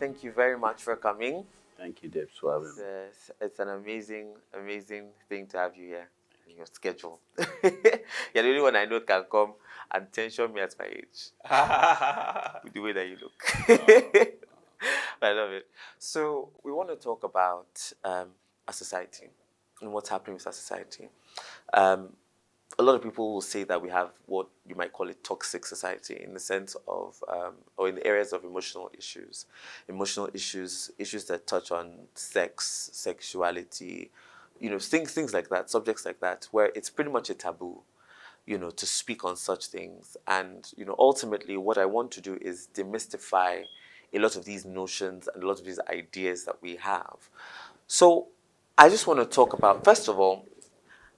Thank you very much for coming. Thank you, Debs, for having me. It's an amazing thing to have you here in your schedule. You're the only one I know can come and tension me at my age with the way that you look. I love it. So we want to talk about our society and what's happening with our society. Um, a lot of people will say that we have what you might call a toxic society in the sense of, or in the areas of emotional issues that touch on sex, sexuality, things like that, subjects like that, where it's pretty much a taboo, to speak on such things. And, ultimately what I want to do is demystify a lot of these notions and a lot of these ideas that we have. So I just want to talk about, first of all,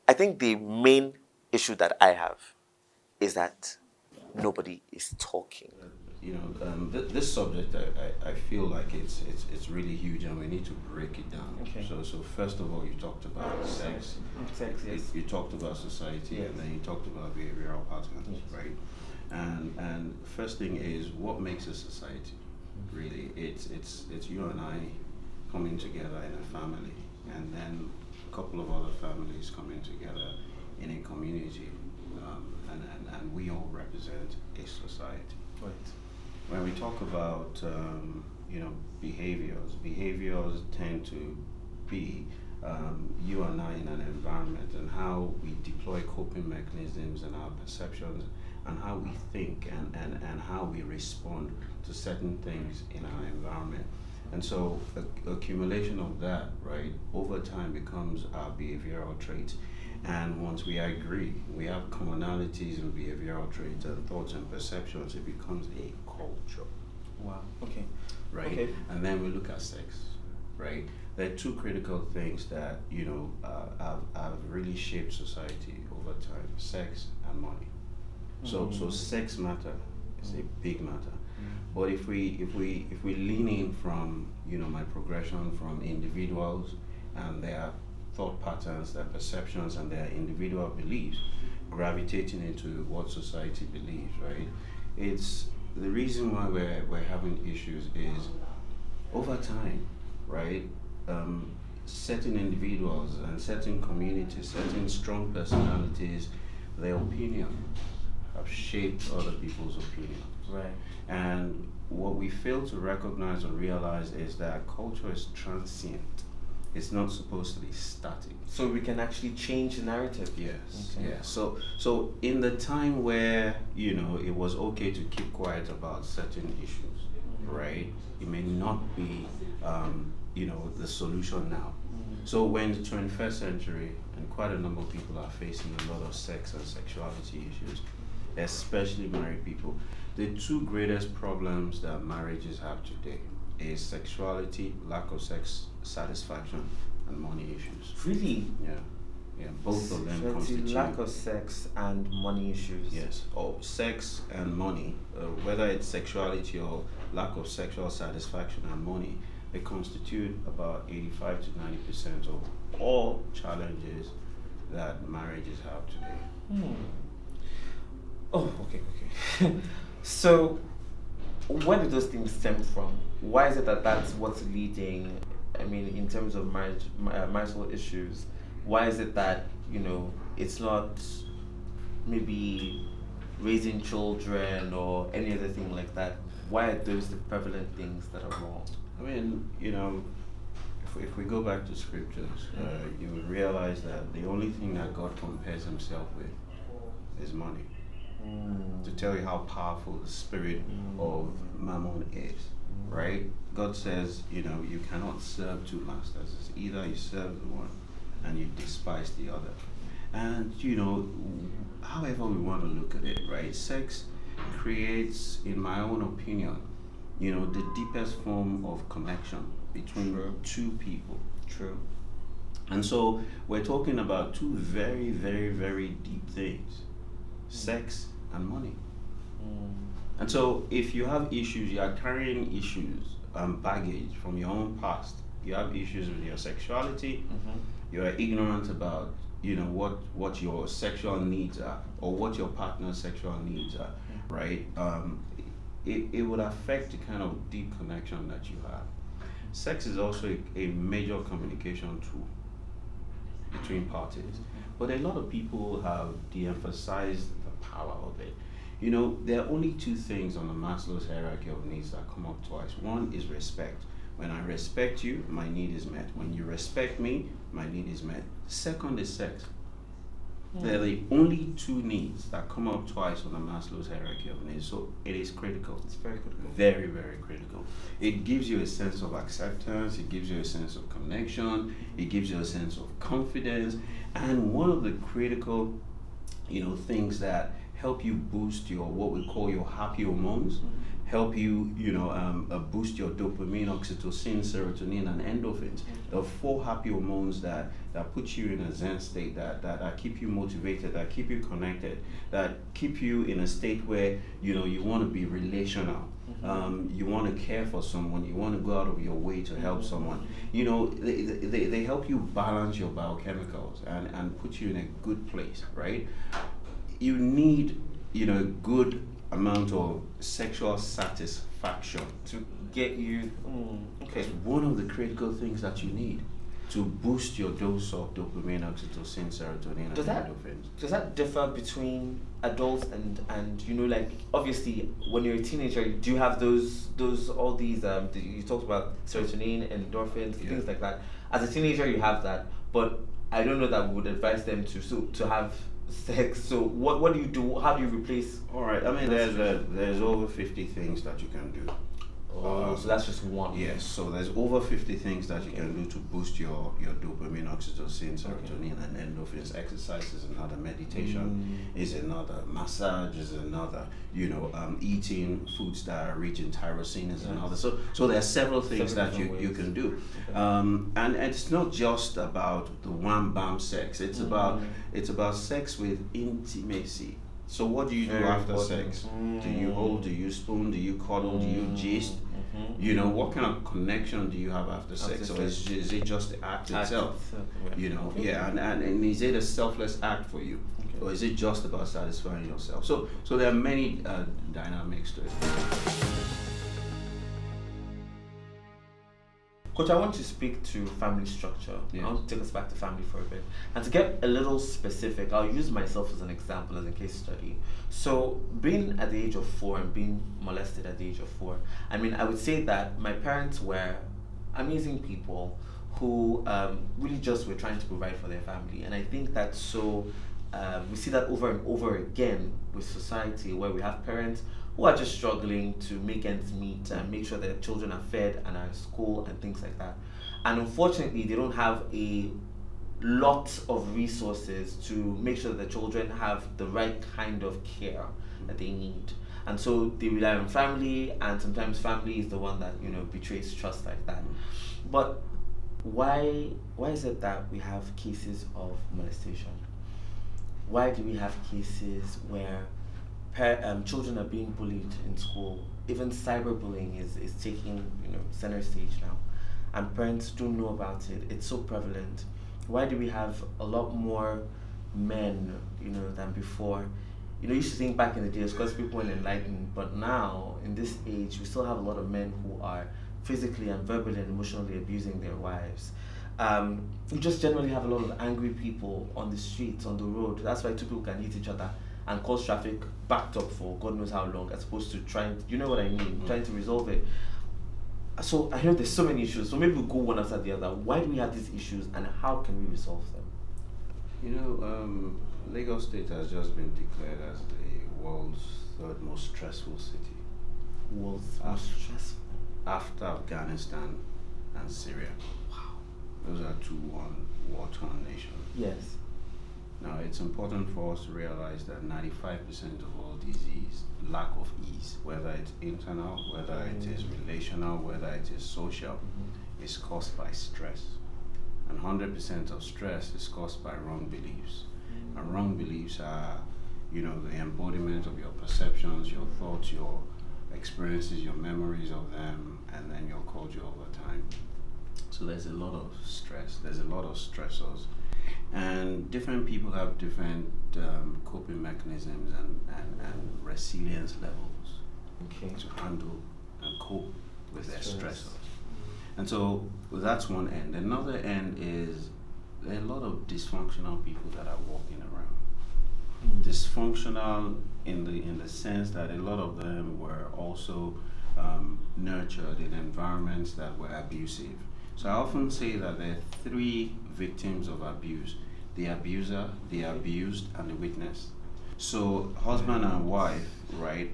I think the main issue that I have is that nobody is talking. This subject, I feel like it's really huge, and we need to break it down. Okay. So first of all, you talked about sex. Sex, yes. You talked about society, Yes. and then you talked about behavioral patterns, Yes. right? And first thing is, what makes a society? Really, it's you and I coming together in a family, and then a couple of other families coming together in a community, and we all represent a society. Right. When we talk about behaviors tend to be you and I in an environment, and how we deploy coping mechanisms and our perceptions, and how we think, and how we respond to certain things in our environment. And so accumulation of that, right, over time becomes our behavioral traits. And once we agree, we have commonalities in behavioral traits and thoughts and perceptions, it becomes a culture. Wow. Okay. Right? Okay. And then we look at sex, right? There are two critical things that, have really shaped society over time: sex and money. So sex matter is a big matter. But if we lean in from my progression from individuals and their thought patterns, their perceptions, and their individual beliefs, gravitating into what society believes, right? It's the reason why we're having issues is over time, right? Certain individuals and certain communities, certain strong personalities, their opinion have shaped other people's opinions. Right. And what we fail to recognize or realize is that culture is transient. It's not supposed to be static. So we can actually change the narrative. Yes. Okay. Yeah. So in the time where it was okay to keep quiet about certain issues, right? It may not be the solution now. So when the 21st century, and quite a number of people are facing a lot of sex and sexuality issues, especially married people, the two greatest problems that marriages have today is sexuality, lack of sex satisfaction, and money issues. Really? Yeah, both of them So constitute lack of sex and money issues. yes, or sex and money, whether it's sexuality or lack of sexual satisfaction and money, they constitute about 85 to 90% of all challenges that marriages have today. Oh, okay. So, where do those things stem from? Why is it that that's what's leading? I mean, in terms of marital issues, why is it that it's not maybe raising children or any other thing like that? Why are those the prevalent things that are wrong? I mean, if we go back to scriptures, you will realize that the only thing that God compares himself with is money. To tell you how powerful the spirit of mammon is, right? God says, you cannot serve two masters. It's either you serve the one and you despise the other. And, however we want to look at it, right? Sex creates, in my own opinion, the deepest form of connection between two people. True. And so we're talking about two very, very, very deep things: sex and money. And so if you have issues, you are carrying issues and baggage from your own past. You have issues with your sexuality. You are ignorant about what your sexual needs are, or what your partner's sexual needs are, right? it would affect the kind of deep connection that you have. Sex is also a major communication tool between parties. But a lot of people have de-emphasized the power of it. You know, there are only two things on the Maslow's hierarchy of needs that come up twice. One is respect. When I respect you, my need is met. When you respect me, my need is met. Second is sex. They're the only two needs that come up twice on the Maslow's hierarchy of needs. So it is critical. It's very critical. Very, very critical. It gives you a sense of acceptance, it gives you a sense of connection, it gives you a sense of confidence. And one of the critical, things that help you boost your what we call your happy hormones, help you, boost your dopamine, oxytocin, serotonin, and endorphins. The four happy hormones that put you in a zen state, that keep you motivated, that keep you connected, that keep you in a state where, you want to be relational. You want to care for someone, you want to go out of your way to help someone. They help you balance your biochemicals and put you in a good place, right? You need, a good amount of sexual satisfaction To get you. Okay. It's one of the critical things that you need to boost your dose of dopamine, oxytocin, serotonin, Does and that endorphins. does that differ between adults and like obviously when you're a teenager, do you have those all these you talked about serotonin, endorphins, Yeah. things like that. As a teenager, you have that, but I don't know that we would advise them to have sex. So what do you do? How do you replace? All right. I mean, there's over 50 things that you can do. So that's just one. Yes, so there's over 50 things that you can do to boost your dopamine, oxytocin, serotonin, and endorphins. Exercise is another, meditation is another, massage is another, eating foods that are rich in tyrosine is another. So there are several things that you can do. And it's not just about the wham bam sex. It's about sex with intimacy. So what do you do after sex? Do you hold? Do you spoon? Do you cuddle? Do you gist? What kind of connection do you have after sex? Or is it just the act itself? And is it a selfless act for you? Okay. Or is it just about satisfying yourself? So there are many dynamics to it. Coach, I want to speak to family structure. Yes. I want to take us back to family for a bit. And to get a little specific, I'll use myself as an example, as a case study. So, being at the age of 4 and being molested at the age of 4, I mean, I would say that my parents were amazing people who really just were trying to provide for their family. And I think that's so, we see that over and over again with society, where we have parents who are just struggling to make ends meet and make sure their children are fed and are in school and things like that. And unfortunately, they don't have a lot of resources to make sure that the children have the right kind of care that they need. And so they rely on family, and sometimes family is the one that, betrays trust like that. But why is it that we have cases of molestation? Why do we have cases where children are being bullied in school? Even cyberbullying is taking center stage now, and parents don't know about it. It's so prevalent. Why do we have a lot more men than before? You used to think back in the days because people weren't enlightened, but now in this age we still have a lot of men who are physically and verbally and emotionally abusing their wives. We just generally have a lot of angry people on the streets, on the road. That's why two people can hit each other and cause traffic backed up for God knows how long, as opposed to trying to resolve it. So I know there's so many issues, so maybe we'll go one after the other. Why do we have these issues and how can we resolve them? Lagos State has just been declared as the world's third most stressful city. World's most stressful? After Afghanistan and Syria. Wow. Those are two war-torn nations. Yes. Now, it's important for us to realize that 95% of all disease, lack of ease, whether it's internal, whether it is relational, whether it is social, is caused by stress. And 100% of stress is caused by wrong beliefs. And wrong beliefs are, the embodiment of your perceptions, your thoughts, your experiences, your memories of them, and then your culture over time. So there's a lot of stress, there's a lot of stressors. And different people have different coping mechanisms and resilience levels. to handle and cope with their stressors. And so that's one end. Another end is there are a lot of dysfunctional people that are walking around. Dysfunctional in the sense that a lot of them were also nurtured in environments that were abusive. So I often say that there are three victims of abuse: the abuser, the abused, and the witness. So husband and wife, right,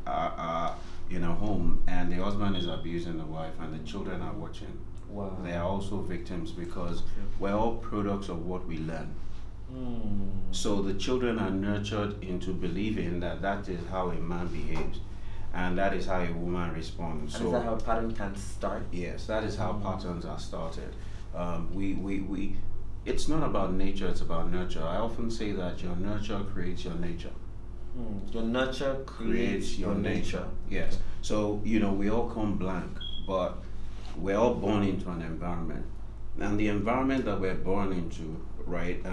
are in a home, and the husband is abusing the wife, and the children are watching. Wow. They are also victims because we're all products of what we learn. So the children are nurtured into believing that that is how a man behaves, and that is how a woman responds. And so is that how a pattern can start? yes, that is how patterns are started. We it's not about nature, it's about nurture. I often say that your nurture creates your nature. Your nurture creates your nature. Yes. So, we all come blank, but we're all born into an environment. And the environment that we're born into, right,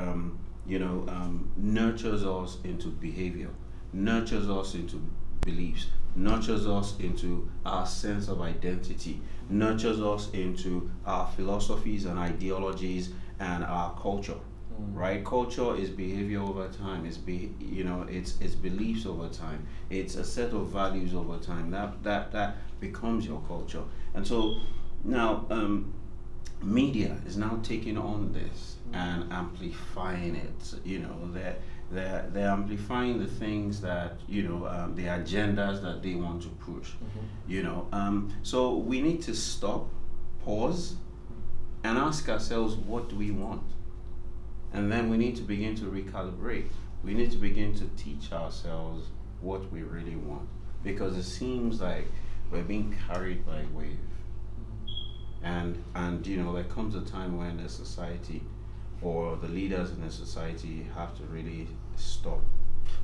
nurtures us into behavior, nurtures us into beliefs, nurtures us into our sense of identity, nurtures us into our philosophies and ideologies and our culture. Right? Culture is behavior over time. It's it's beliefs over time. It's a set of values over time. That becomes your culture. And so now media is now taking on this and amplifying it. They're amplifying the things that the agendas that they want to push. So we need to stop, pause, and ask ourselves, what do we want? And then we need to begin to recalibrate. We need to begin to teach ourselves what we really want, because it seems like we're being carried by a wave. And there comes a time when the society or the leaders in the society have to really stop.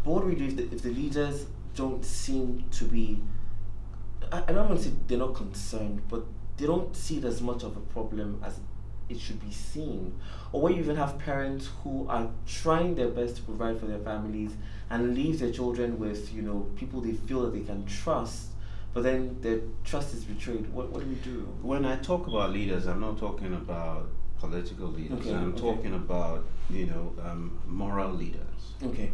But what do we do if the leaders don't seem to be, I don't want to say they're not concerned, but they don't see it as much of a problem as it should be seen? Or where you even have parents who are trying their best to provide for their families and leave their children with people they feel that they can trust, but then their trust is betrayed. What do we do? When I talk about leaders, I'm not talking about political leaders. I'm talking about moral leaders. Okay.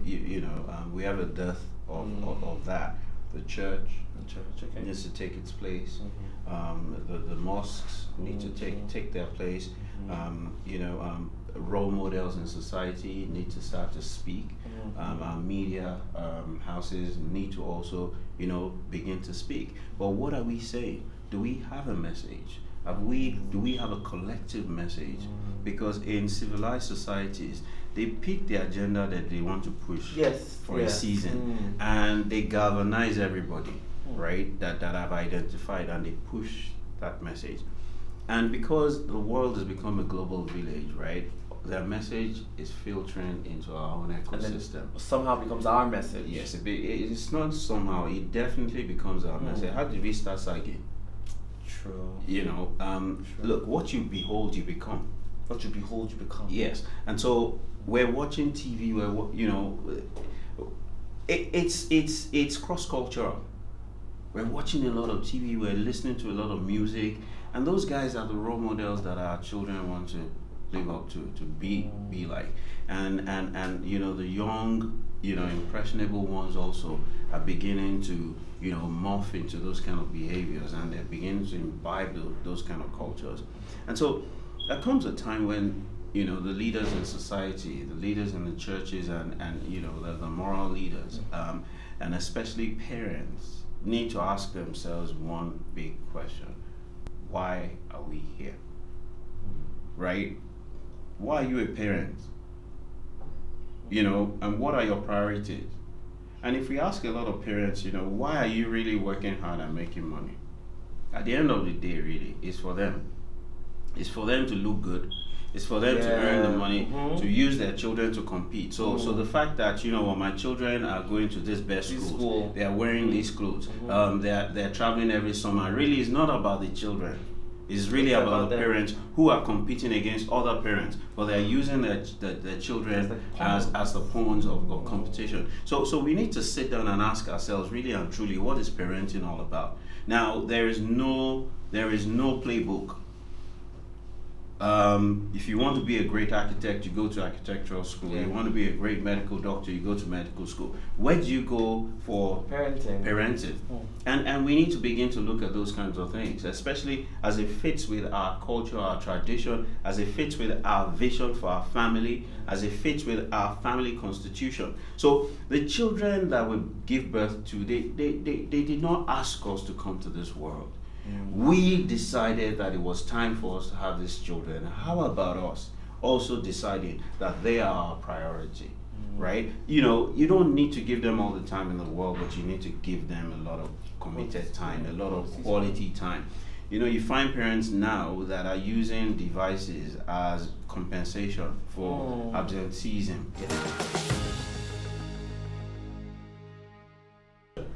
We have a dearth of that. The church needs to take its place. The mosques need to take their place. Role models in society need to start to speak. Our media houses need to also begin to speak. But what are we saying? Do we have a message? Do we have a collective message? Because in civilized societies, they pick the agenda that they want to push for a season, and they galvanize everybody, right? That have identified, and they push that message. And because the world has become a global village, right? Their message is filtering into our own ecosystem. And then somehow becomes our message. Yes, it's not somehow. It definitely becomes our message. How did we start sagging? True. Look, what you behold, you become. What you behold, you become. Yes, and so we're watching TV. It's cross-cultural. We're watching a lot of TV. We're listening to a lot of music, and those guys are the role models that our children want to live up to be like. And the young, impressionable ones also are beginning to morph into those kind of behaviors, and they're beginning to imbibe those kind of cultures. And so there comes a time when the leaders in society, the leaders in the churches, and the moral leaders, and especially parents, need to ask themselves one big question: why are we here? Right? Why are you a parent? And what are your priorities? And if we ask a lot of parents, why are you really working hard and making money? At the end of the day, really, it's for them. It's for them to look good. It's for them to earn the money, to use their children to compete. So the fact that, my children are going to this best school, they are wearing these clothes, they're traveling every summer, really is not about the children. It's really It's about about the them. parents who are competing against other parents, but they're using their children as the pawns of competition. So we need to sit down and ask ourselves, really and truly, what is parenting all about? Now, there is no playbook. If you want to be a great architect, you go to architectural school. Yeah. You want to be a great medical doctor, you go to medical school. Where do you go for Parenting. And we need to begin to look at those kinds of things, especially as it fits with our culture, our tradition, as it fits with our vision for our family, as it fits with our family constitution. So the children that we give birth to, they did not ask us to come to this world. We decided that it was time for us to have these children. How about us also deciding that they are our priority, right? You don't need to give them all the time in the world, but you need to give them a lot of committed time, a lot of quality time. You find parents now that are using devices as compensation for absenteeism.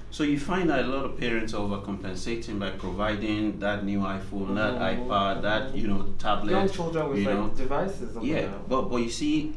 So you find that a lot of parents are overcompensating by providing that new iPhone, that iPad, that tablet. Young children with like devices. Yeah, but you see,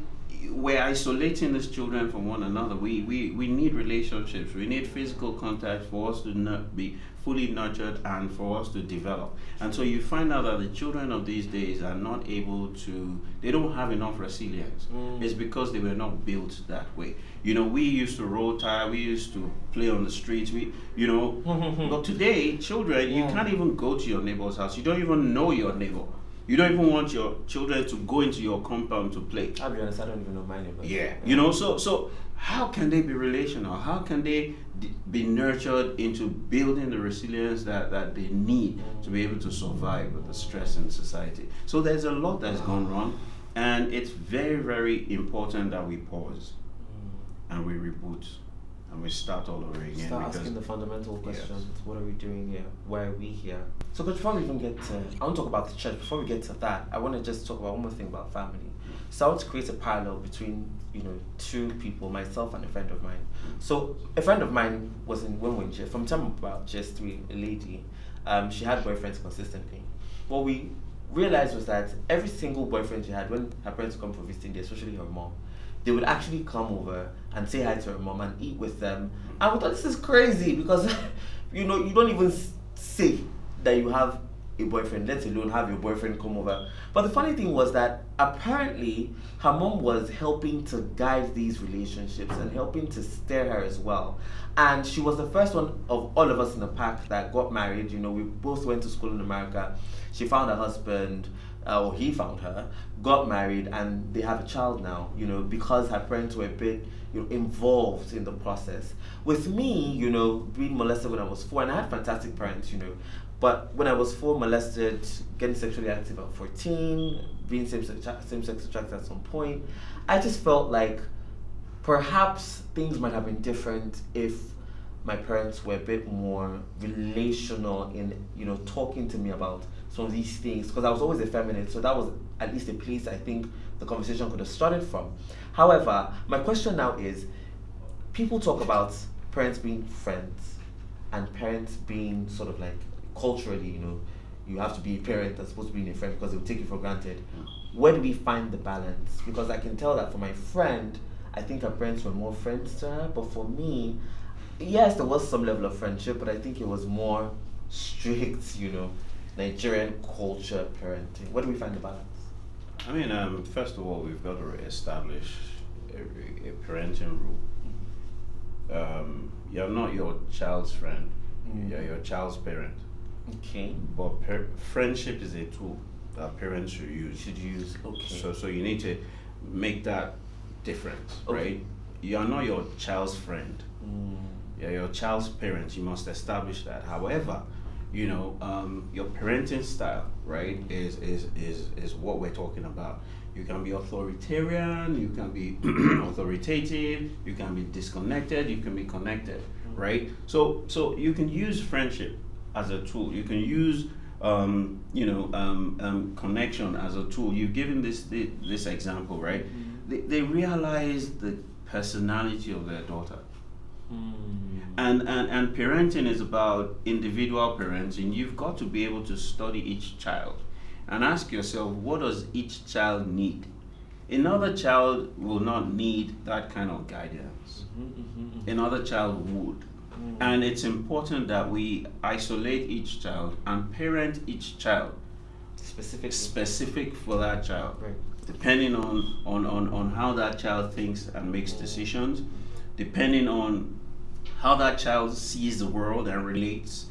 we're isolating these children from one another. We need relationships. We need physical contact for us to not be fully nurtured and for us to develop. And so you find out that the children of these days are not able to, they don't have enough resilience. It's because they were not built that way. We used to roll tire, we used to play on the streets, but today, children, you can't even go to your neighbor's house. You don't even know your neighbor. You don't even want your children to go into your compound to play. I'll be honest, I don't even know my neighbor. Yeah. So how can they be relational? How can they be nurtured into building the resilience that they need to be able to survive with the stress in society? So there's a lot that's gone wrong, and it's very, very important that we pause and we reboot and we start all over again. Start asking the fundamental questions. Yes. What are we doing here? Why are we here? So before we even get to, I want to talk about the church. Before we get to that, I want to just talk about one more thing about family. So I want to create a parallel between, two people, myself and a friend of mine. So a friend of mine was when we were in from time about just 3, a lady. She had boyfriends consistently. What we realized was that every single boyfriend she had, when her parents would come for visiting, especially her mom, they would actually come over and say hi to her mom and eat with them. And we thought, this is crazy because, you don't even say that you have a boyfriend, let alone have your boyfriend come over. But the funny thing was that apparently her mom was helping to guide these relationships and helping to steer her as well. And she was the first one of all of us in the pack that got married. We both went to school in America. She found a husband, or he found her, got married, and they have a child now, because her parents were a bit involved in the process. With me, being molested when I was 4, and I had fantastic parents, but when I was 4, molested, getting sexually active at 14, being same-sex attracted at some point, I just felt like perhaps things might have been different if my parents were a bit more relational in, talking to me about some of these things, because I was always effeminate, so that was at least a place I think the conversation could have started from. However, my question now is, people talk about parents being friends and parents being sort of like culturally, you have to be a parent as opposed to being a friend because they'll take you for granted. Where do we find the balance? Because I can tell that for my friend, I think her parents were more friends to her, but for me, yes, there was some level of friendship, but I think it was more strict, Nigerian culture parenting. Where do we find the balance? I mean, first of all, we've got to establish a parenting rule. You're not your child's friend. You're your child's parent. Okay. But friendship is a tool that parents should use. Okay. So you need to make that difference, right? You are not your child's friend. You're your child's parent. You must establish that. However, your parenting style, right, is what we're talking about. You can be authoritarian, you can be authoritative, you can be disconnected, you can be connected, right? So you can use friendship as a tool. You can use connection as a tool. You've given this example, right? They realize the personality of their daughter. And parenting is about individual parenting. You've got to be able to study each child and ask yourself, what does each child need? Another child will not need that kind of guidance. Another child would. And it's important that we isolate each child and parent each child specific for that child, Right. depending on how that child thinks and makes decisions, depending on how that child sees the world and relates,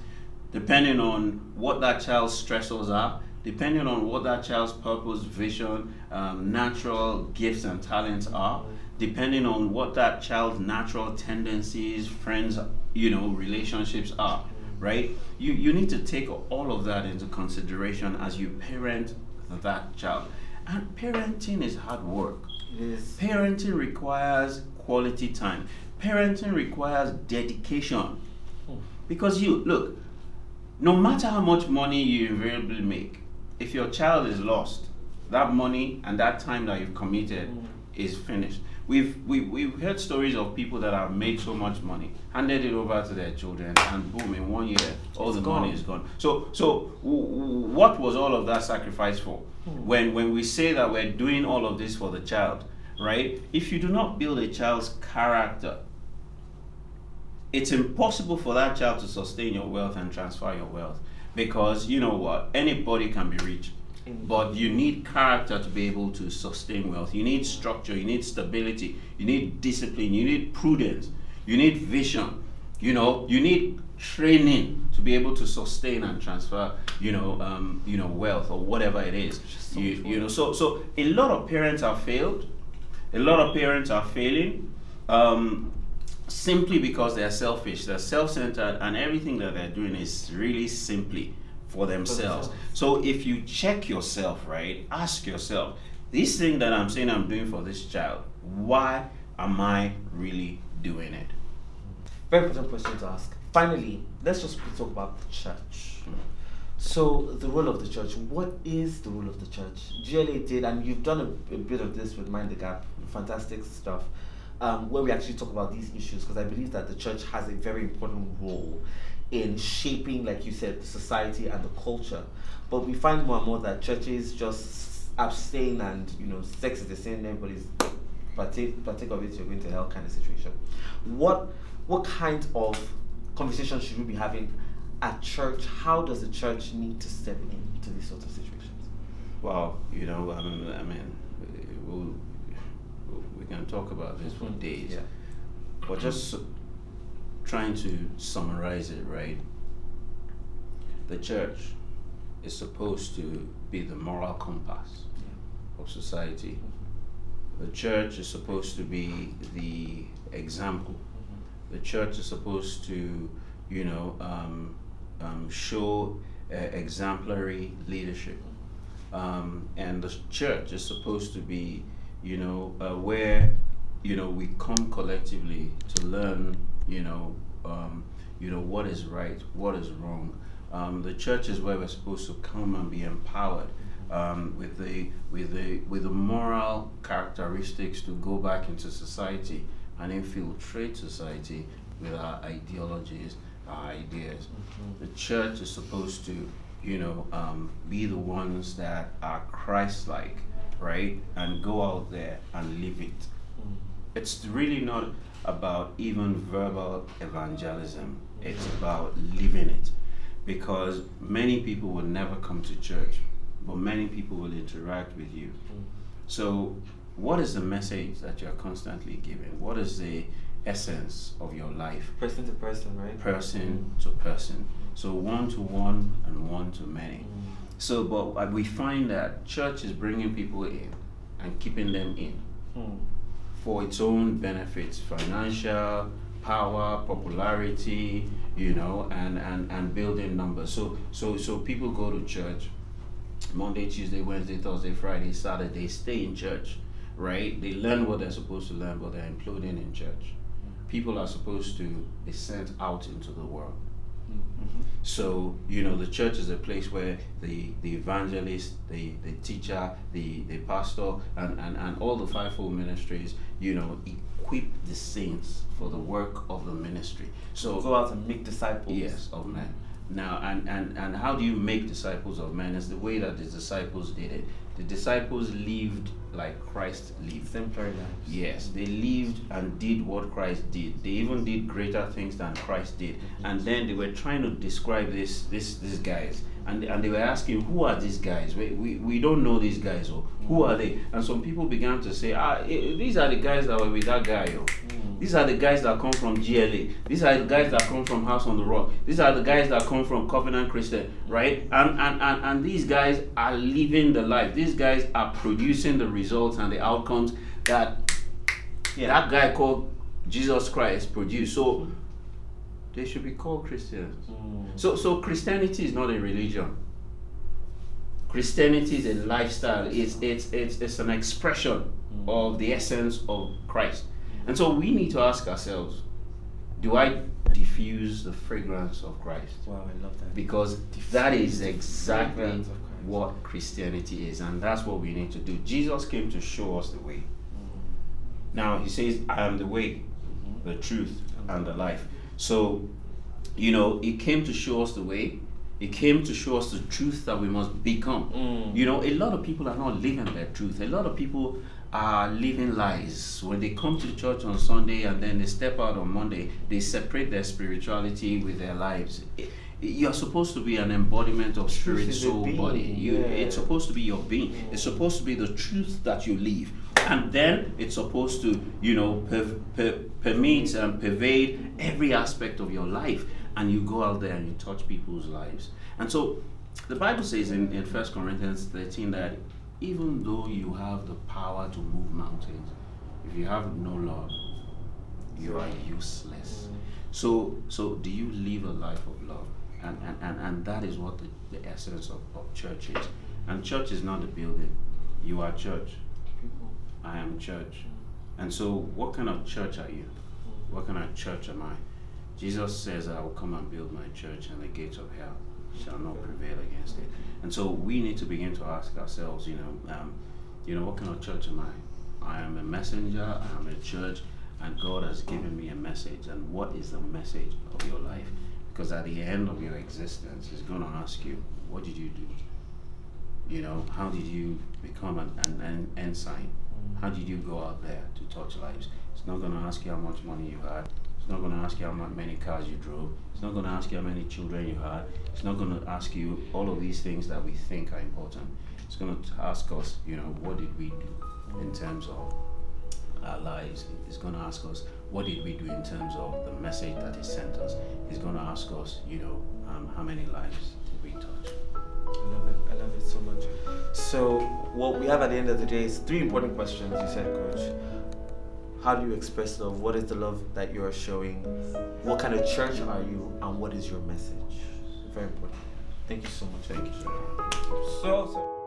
depending on what that child's stressors are, depending on what that child's purpose, vision, natural gifts and talents are, depending on what that child's natural tendencies, friends, relationships are, right? You need to take all of that into consideration as you parent that child. And parenting is hard work. It is. Parenting requires quality time. Parenting requires dedication. Because look, no matter how much money you invariably make, if your child is lost, that money and that time that you've committed is finished. We've heard stories of people that have made so much money, handed it over to their children, and boom, in 1 year, all the money is gone. So what was all of that sacrifice for? When we say that we're doing all of this for the child, right? If you do not build a child's character, it's impossible for that child to sustain your wealth and transfer your wealth. Because you know what? Anybody can be rich. But you need character to be able to sustain wealth. You need structure, you need stability, you need discipline, you need prudence, you need vision, you need training to be able to sustain and transfer, wealth or whatever it is. So a lot of parents have failed. A lot of parents are failing simply because they're selfish, they're self-centered, and everything that they're doing is really simply for themselves. So if you check yourself, right, ask yourself, this thing that I'm saying I'm doing for this child, why am I really doing it? Very important question to ask. Finally, let's just talk about the church. So the role of the church. What is the role of the church? GLA did, and you've done a bit of this with Mind the Gap. Fantastic stuff. Where we actually talk about these issues, because I believe that the church has a very important role in shaping, like you said, the society and the culture. But we find more and more that churches just abstain and, sex is the same, everybody's partake of it, you're going to hell kind of situation. What kind of conversation should we be having at church? How does the church need to step into these sorts of situations? Well, we can talk about this for days. Yeah. But just trying to summarize it, right? The church is supposed to be the moral compass of society. The church is supposed to be the example. The church is supposed to, show exemplary leadership. And the church is supposed to be, where, we come collectively to learn, what is right, what is wrong. The church is where we're supposed to come and be empowered with the moral characteristics to go back into society and infiltrate society with our ideologies, our ideas. The church is supposed to, be the ones that are Christ-like, right, and go out there and live it. It's really not about even verbal evangelism. It's about living it. Because many people will never come to church, but many people will interact with you. So what is the message that you're constantly giving? What is the essence of your life? Person to person, right? Person to person. So one to one and one to many. So, but we find that church is bringing people in and keeping them in for its own benefits, financial, power, popularity, and building numbers. So people go to church Monday, Tuesday, Wednesday, Thursday, Friday, Saturday, stay in church, right? They learn what they're supposed to learn, but they're imploding in church. People are supposed to be sent out into the world. So, the church is a place where the evangelist, the teacher, the pastor, and all the fivefold ministries, equip the saints for the work of the ministry. So go out and make disciples. Yes, of men. Now, and how do you make disciples of men? Is the way that the disciples did it. The disciples lived like Christ lived. Exemplary lives. Yes, they lived and did what Christ did. They even did greater things than Christ did. And then they were trying to describe these guys. And they were asking, who are these guys? We don't know these guys. Or who are they? And some people began to say, these are the guys that were with that guy. These are the guys that come from GLA. These are the guys that come from House on the Rock. These are the guys that come from Covenant Christian, right? And these guys are living the life. These guys are producing the results and the outcomes that that guy called Jesus Christ produced. So they should be called Christians. So Christianity is not a religion. Christianity is a lifestyle. It's an expression of the essence of Christ. And so we need to ask ourselves, do I diffuse the fragrance of Christ? Wow, I love that. Because that is exactly what Christianity is, and that's what we need to do. Jesus came to show us the way. Now he says, I am the way, the truth, and the life. So, he came to show us the way. He came to show us the truth that we must become. A lot of people are not living their truth. A lot of people are living lies. When they come to church on Sunday and then they step out on Monday, they separate their spirituality with their lives. You're supposed to be an embodiment of spirit, soul, body. It's supposed to be your being. It's supposed to be the truth that you live. And then it's supposed to, permeate and pervade every aspect of your life. And you go out there and you touch people's lives. And so the Bible says in 1 Corinthians 13 that even though you have the power to move mountains, if you have no love, you are useless. So do you live a life of love? And that is what the essence of church is. And church is not a building. You are church. I am church. And so what kind of church are you? What kind of church am I? Jesus says, I will come and build my church, and the gates of hell shall not prevail against it. And so we need to begin to ask ourselves, what kind of church am I? I am a messenger, I am a church, and God has given me a message. And what is the message of your life? Because at the end of your existence, He's going to ask you, what did you do? How did you become an ensign? How did you go out there to touch lives? It's not going to ask you how much money you had. It's not going to ask you how many cars you drove. It's not going to ask you how many children you had. It's not going to ask you all of these things that we think are important. It's going to ask us, what did we do in terms of our lives? It's going to ask us, what did we do in terms of the message that He sent us? It's going to ask us, how many lives did we touch? I love it so much. So what we have at the end of the day is 3 important questions. You said, Coach, how do you express love? What is the love that you are showing? What kind of church are you? And what is your message? Very important. Thank you so much. Thank you, sir. So